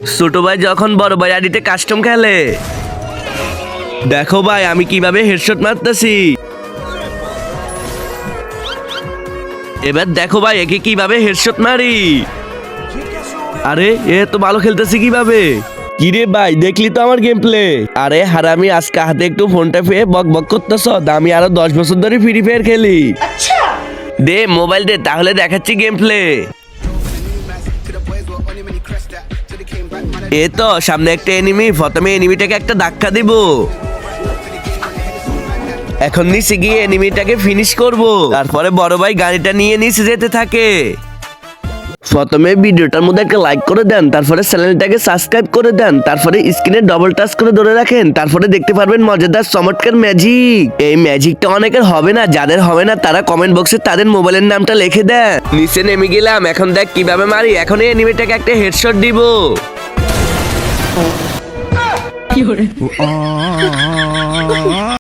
ছোট ভাই যখন বড় ভাই আইডিতে কাস্টম খেলে। দেখো ভাই আমি কিভাবে হেডশট মারতেছি। এবার দেখো ভাই একে কিভাবে হেডশট মারি। আরে এ তো ভালো খেলতেছি কিভাবে। কিরে ভাই দেখলি তো আমার গেম প্লে। আরে হারামি আজকে হাতে একটু ফোনটা পেয়ে বক বক করতেছ। আমি আরো 10 বছর ধরে ফ্রি ফায়ার খেলি। দে মোবাইল দে তাহলে দেখাচ্ছি গেম প্লে। এ তো সামনে একটা এনিমি, প্রথমে এনিমিটাকে একটা ধাক্কা দিব। এখন নিচে গিয়ে এনিমিটাকে ফিনিশ করব। তারপরে বড় ভাই গাড়িটা নিয়ে নিচে যেতে থাকে। প্রথমে ভিডিওটার মধ্যে একটা লাইক করে দেন, তারপরে চ্যানেলটাকে সাবস্ক্রাইব করে দেন, তারপরে স্ক্রিনে ডবল টাচ করে ধরে রাখেন, তারপরে দেখতে পারবেন মজাদার চমৎকার ম্যাজিক। এই ম্যাজিকটা অনেকের হবে না, যাদের হবে না তারা কমেন্ট বক্সে তাদের মোবাইলের নামটা লিখে দেন। নিচে নেমে গেলাম, এখন দেখ কিভাবে মারি। এখন এই এনিমিটাকে একটা হেডশট দিব।